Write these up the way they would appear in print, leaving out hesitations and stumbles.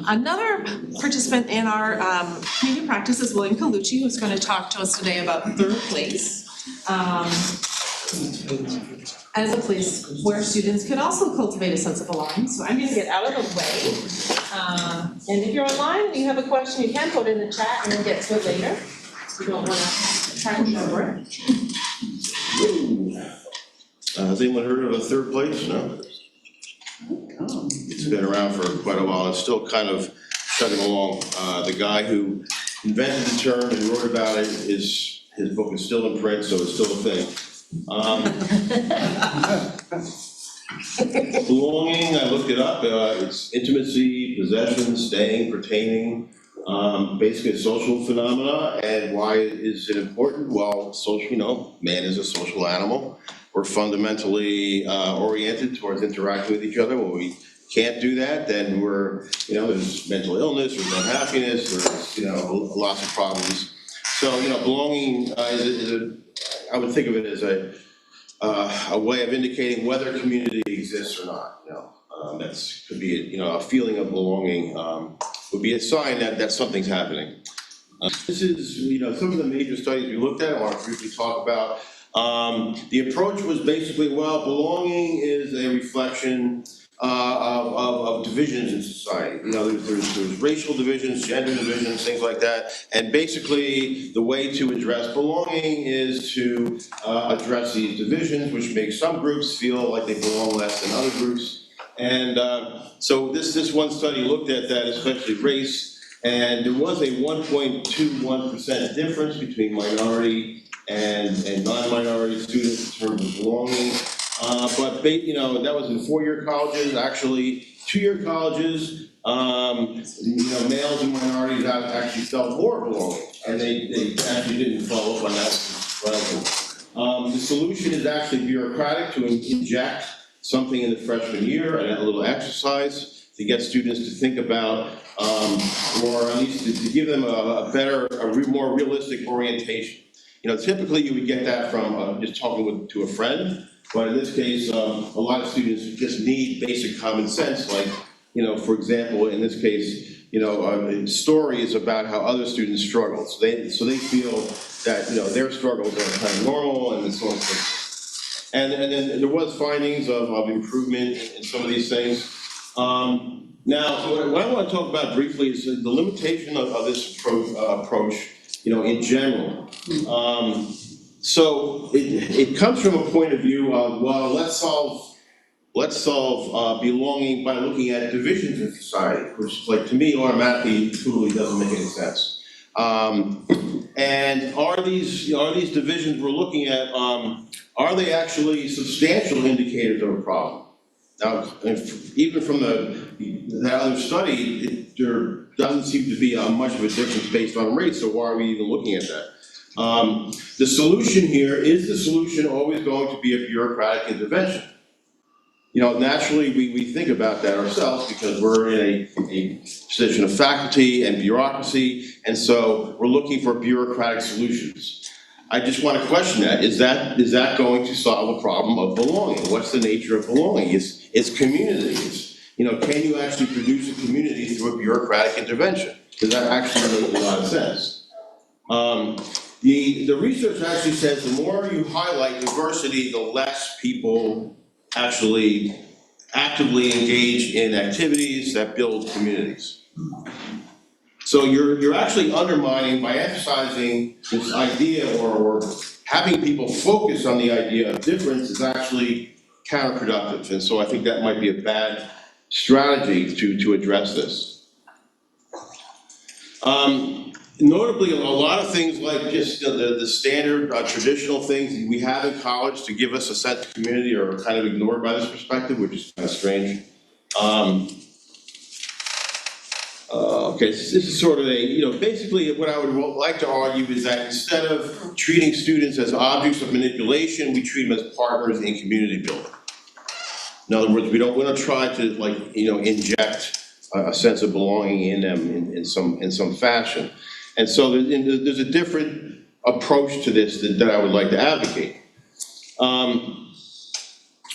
Another participant in our community practice is William Colucci, who's going to talk to us today about third place as a place where students could also cultivate a sense of belonging. So I'm going to get out of the way. And if you're online and you have a question, you can put it in the chat and we'll get to it later. We don't want to try and over it. Has anyone heard of a third place? No? It's been around for quite a while. It's still kind of chugging along. The guy who invented the term and wrote about it, his book is still in print, so it's still a thing. Belonging, I looked it up. It's intimacy, possession, staying, pertaining, basically a social phenomena. And why is it important? Well, social, man is a social animal. We're fundamentally oriented towards interacting with each other. When we can't do that, then we're, there's mental illness, there's unhappiness, there's, lots of problems. So, belonging I would think of it as a way of indicating whether community exists or not. That's could be a feeling of belonging would be a sign that something's happening. This is some of the major studies we looked at. I want to briefly talk about. The approach was basically, belonging is a reflection of divisions in society. There's racial divisions, gender divisions, things like that. And basically, the way to address belonging is to address these divisions, which makes some groups feel like they belong less than other groups. And so this one study looked at that, especially race, and there was a 1.21% difference between minority and non-minority students in terms of belonging. But that was in 4-year colleges. Actually, 2-year colleges, males and minorities actually felt more belonging, and they actually didn't follow up on that. The solution is actually bureaucratic, to inject something in the freshman year, and a little exercise to get students to think about, or at least to give them a more realistic orientation. Typically you would get that from just talking to a friend, but in this case, a lot of students just need basic common sense, like, for example, in this case, story is about how other students struggle. So they feel that, their struggles are kind of normal and so on and so forth. And then there was findings of improvement in some of these things. Now, what I want to talk about briefly is the limitation of this approach, in general. So it comes from a point of view of, let's solve belonging by looking at divisions in society, which, like, to me, automatically truly doesn't make any sense. And are these divisions we're looking at, are they actually substantial indicators of a problem? Now, even from that other study, there doesn't seem to be much of a difference based on race, so why are we even looking at that? The solution here, is the solution always going to be a bureaucratic intervention? Naturally, we think about that ourselves because we're in a position of faculty and bureaucracy, and so we're looking for bureaucratic solutions. I just want to question that. Is that going to solve a problem of belonging? What's the nature of belonging? It's community. Can you actually produce a community through a bureaucratic intervention? Because that actually makes a lot of sense. The research actually says the more you highlight diversity, the less people actually actively engage in activities that build communities. So you're actually undermining, by emphasizing this idea or having people focus on the idea of difference is actually counterproductive. And so I think that might be a bad strategy to address this. Notably, a lot of things like just the standard traditional things we have in college to give us a sense of community are kind of ignored by this perspective, which is kind of strange. Okay, so this is sort of basically what I would like to argue is that instead of treating students as objects of manipulation, we treat them as partners in community building. In other words, we don't want to try to inject a sense of belonging in them in some fashion. And so there's a different approach to this that I would like to advocate.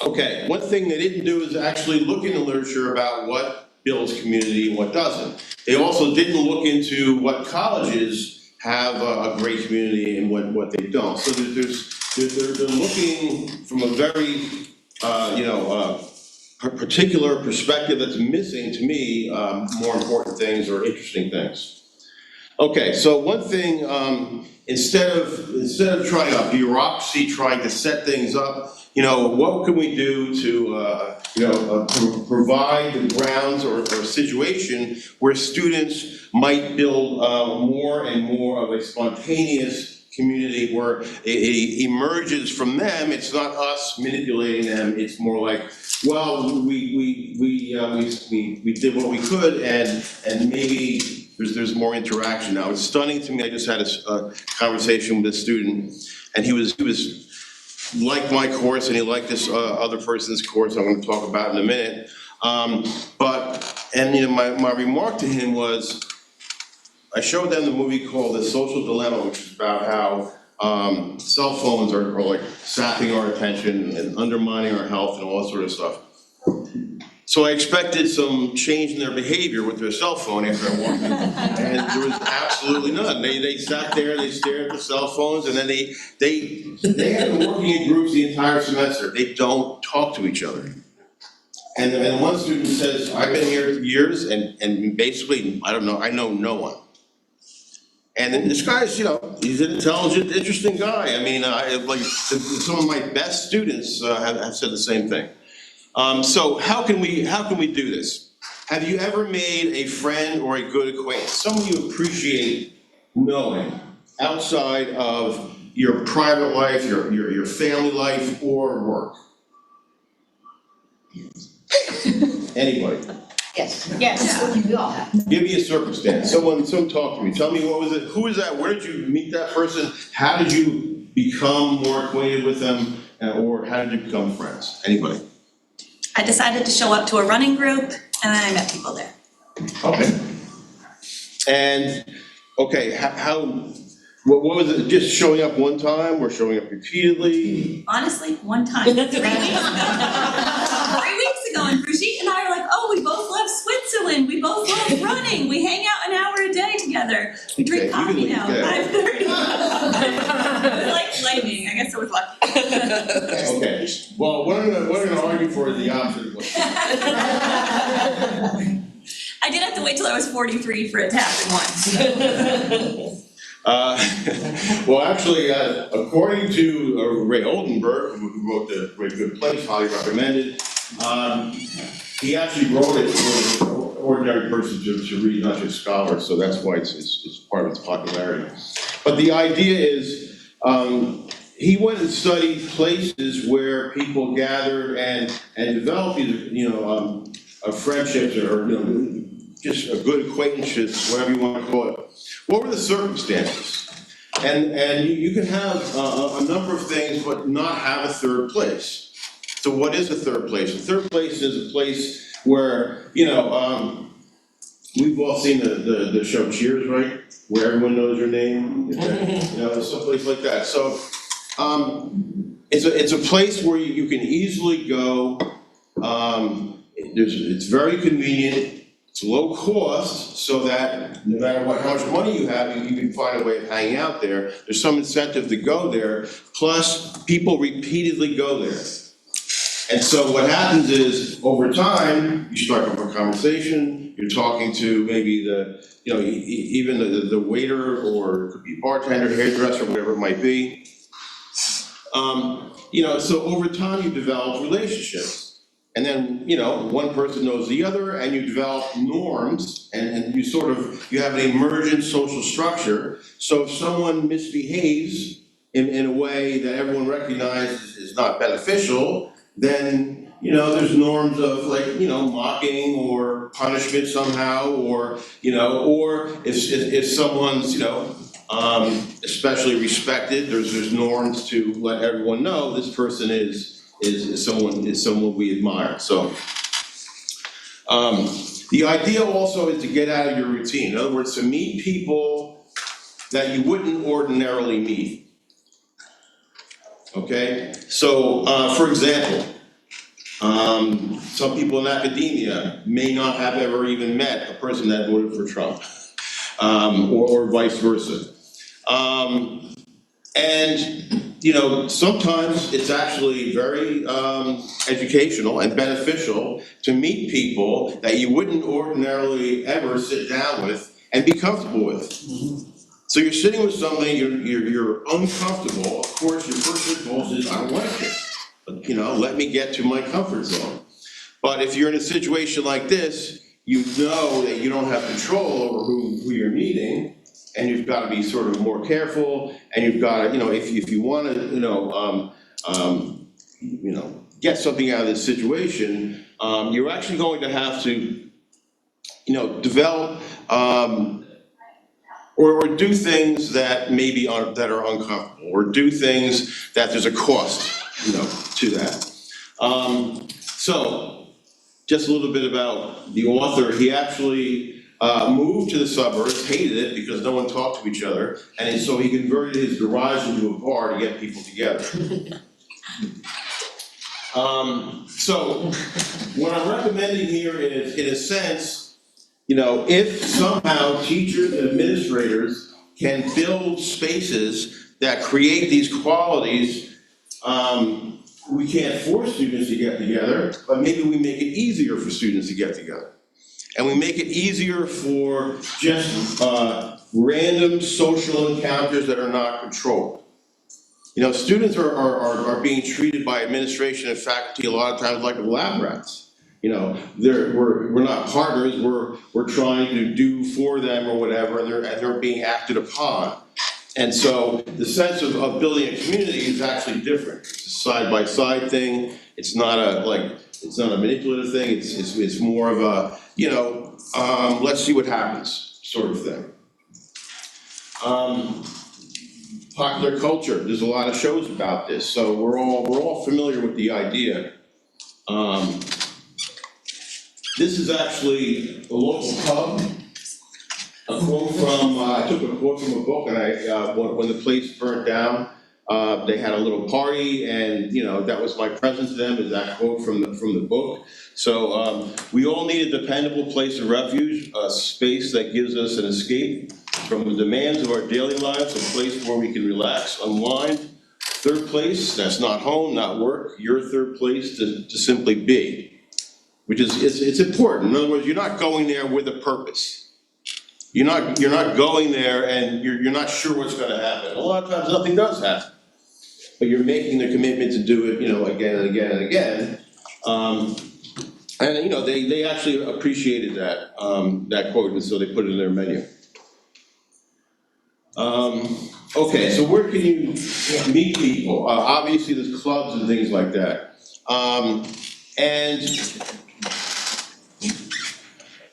Okay, one thing they didn't do is actually look in the literature about what builds community and what doesn't. They also didn't look into what colleges have a great community and what they don't. So they're looking from a very, particular perspective that's missing to me more important things or interesting things. Okay, so one thing, instead of trying a bureaucracy, trying to set things up, what can we do to, provide the grounds or situation where students might build more and more of a spontaneous community where it emerges from them. It's not us manipulating them. It's more like, well, we did what we could, and maybe there's more interaction now. It's stunning to me. I just had a conversation with a student, and he was like my course, and he liked this other person's course I'm going to talk about in a minute. My remark to him was, I showed them the movie called The Social Dilemma, which is about how cell phones are like sapping our attention and undermining our health and all that sort of stuff. So I expected some change in their behavior with their cell phone after I walked in, and there was absolutely none. They sat there, they stared at the cell phones, and then they had been working in groups the entire semester. They don't talk to each other. And one student says, I've been here years, and basically, I know no one. And then this guy's, he's an intelligent, interesting guy. I mean, some of my best students have said the same thing. So how can we do this? Have you ever made a friend or a good acquaintance, someone you appreciate knowing outside of your private life, your family life, or work? Anybody? Yes. Yes. We all have. Give me a circumstance. Someone talk to me. Tell me, what was it? Who is that? Where did you meet that person? How did you become more acquainted with them? Or how did you become friends? Anybody? I decided to show up to a running group, and then I met people there. Okay. And, okay, what was it? Just showing up one time or showing up repeatedly? Honestly, one time, 3 weeks ago. 3 weeks ago, and Brigitte and I are like, oh, we both love Switzerland. We both love running. We hang out an hour a day together. We drink coffee now. 5:30. It was like lightning. I guess it was lucky. Okay. Well, what I'm gonna argue for is the opposite of what I did have to wait till I was 43 for it to happen once. Well, actually, according to Ray Oldenburg, who wrote The Great Good Place, highly recommended, he actually wrote it for an ordinary person to read, not just scholars, so that's why it's part of its popularity. But the idea is, he went and studied places where people gathered and developed these, friendships or just a good acquaintances, whatever you want to call it. What were the circumstances? And you can have a number of things, but not have a third place. So what is a third place? A third place is a place where, we've all seen the show Cheers, right? Where everyone knows your name, someplace like that. So it's a place where you can easily go. It's very convenient. It's low cost, so that no matter how much money you have, you can find a way of hanging out there. There's some incentive to go there. Plus, people repeatedly go there. And so what happens is, over time, you start up a conversation. You're talking to maybe even the waiter, or it could be bartender, hairdresser, whatever it might be. So over time, you develop relationships. And then, one person knows the other, and you develop norms, and you have an emergent social structure. So if someone misbehaves in a way that everyone recognizes is not beneficial, then, there's norms of mocking or punishment somehow, or if someone's, especially respected, there's norms to let everyone know this person is someone we admire. So the idea also is to get out of your routine. In other words, to meet people that you wouldn't ordinarily meet. Okay? So for example, Some people in academia may not have ever even met a person that voted for Trump, or vice versa. And, you know, sometimes it's actually very educational and beneficial to meet people that you wouldn't ordinarily ever sit down with and be comfortable with. So you're sitting with somebody, you're uncomfortable, of course, your first impulse is, I don't like this. But, you know, let me get to my comfort zone. But if you're in a situation like this, you know that you don't have control over who you're meeting, and you've got to be sort of more careful, and you've got to, you know, if you want to, get something out of this situation, you're actually going to have to, develop or do things that maybe are uncomfortable, or do things that there's a cost, to that. So, just a little bit about the author. He actually moved to the suburbs, hated it because no one talked to each other, and so he converted his garage into a bar to get people together. So, what I'm recommending here is, in a sense, if somehow teachers and administrators can build spaces that create these qualities, we can't force students to get together, but maybe we make it easier for students to get together. And we make it easier for just random social encounters that are not controlled. Students are being treated by administration and faculty a lot of times like lab rats. We're not partners, we're trying to do for them or whatever, and they're being acted upon. And so the sense of building a community is actually different. It's a side-by-side thing. It's not a manipulative thing. It's more of a, let's see what happens sort of thing. Popular culture, there's a lot of shows about this, so we're all familiar with the idea. This is actually a local pub. A quote from, I took a quote from a book, and when the place burnt down, they had a little party, and that was my present to them, is that quote from the book. So we all need a dependable place of refuge, a space that gives us an escape from the demands of our daily lives, a place where we can relax, unwind. Third place, that's not home, not work, your third place to simply be. Which is, it's important. In other words, you're not going there with a purpose. You're not going there and you're not sure what's gonna happen. A lot of times nothing does happen. But you're making the commitment to do it, again and again and again. And they actually appreciated that quote, and so they put it in their menu. Okay, so where can you meet people? Obviously there's clubs and things like that. And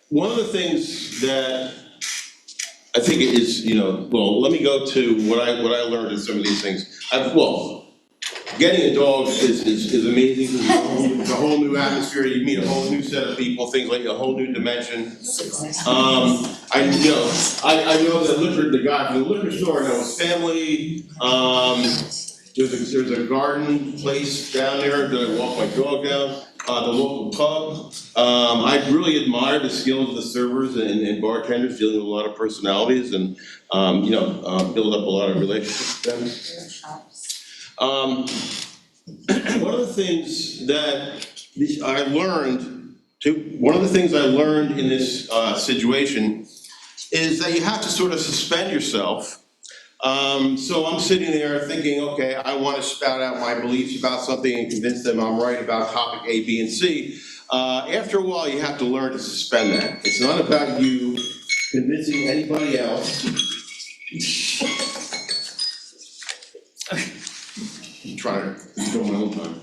one of the thes that I think is, let me go to what I learned in some of these things. Getting a dog is amazing. It's a whole new atmosphere. You meet a whole new set of people, things like a whole new dimension. I know the guy from the liquor store. I know his family. There's a garden place down there that I walk my dog down. The local pub. I really admire the skills of the servers and bartenders, dealing with a lot of personalities, and build up a lot of relationships with them. One of the things that I learned in this situation is that you have to sort of suspend yourself. So I'm sitting there thinking, okay, I want to spout out my beliefs about something and convince them I'm right about topic A, B, and C. After a while, you have to learn to suspend that. It's not about you convincing anybody else. I'm trying to control my own time.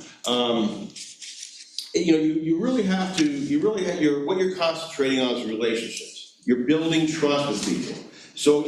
You really have to, what you're concentrating on is relationships. You're building trust with people. So,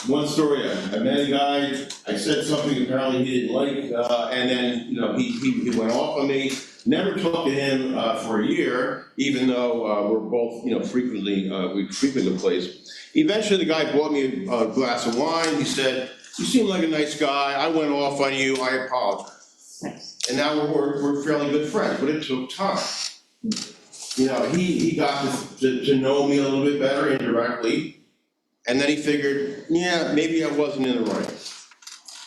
one story, I met a guy, I said something apparently he didn't like, and then, he went off on me. Never talked to him for a year, even though we're both, we frequent the place. Eventually, the guy bought me a glass of wine. He said, "You seem like a nice guy. I went off on you. I apologize." And now we're fairly good friends, but it took time. You know, he got to know me a little bit better indirectly, and then he figured, yeah, maybe I wasn't in the right.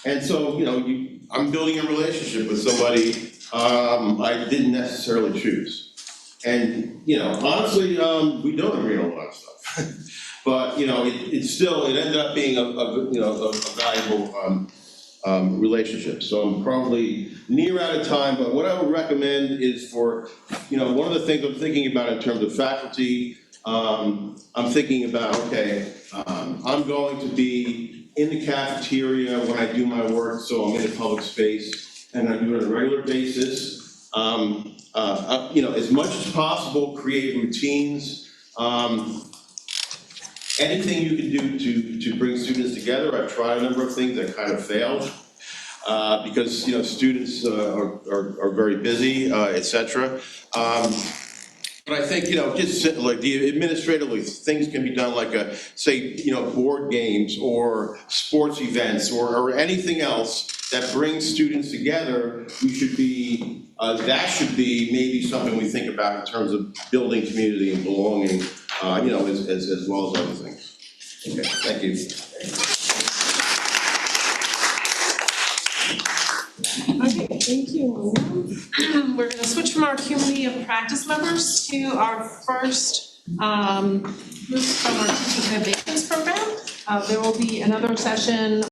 And so, you know, I'm building a relationship with somebody I didn't necessarily choose. And, you know, honestly, we don't agree on a lot of stuff. But, you know, it ended up being a valuable relationship. So I'm probably near out of time, but what I would recommend is for, you know, one of the things I'm thinking about in terms of faculty, I'm thinking about, okay, I'm going to be in the cafeteria when I do my work, so I'm in a public space, and I do it on a regular basis. You know, as much as possible, create routines. Anything you can do to bring students together. I've tried a number of things that kind of failed because, you know, students are very busy, et cetera. But I think, you know, just like administratively, things can be done like say, you know, board games or sports events or anything else that brings students together. That should be maybe something we think about in terms of building community and belonging, you know, as well as other things. Okay, thank you. Okay, thank you. We're gonna switch from our community of practice members to our first group from our teaching innovations program. There will be another session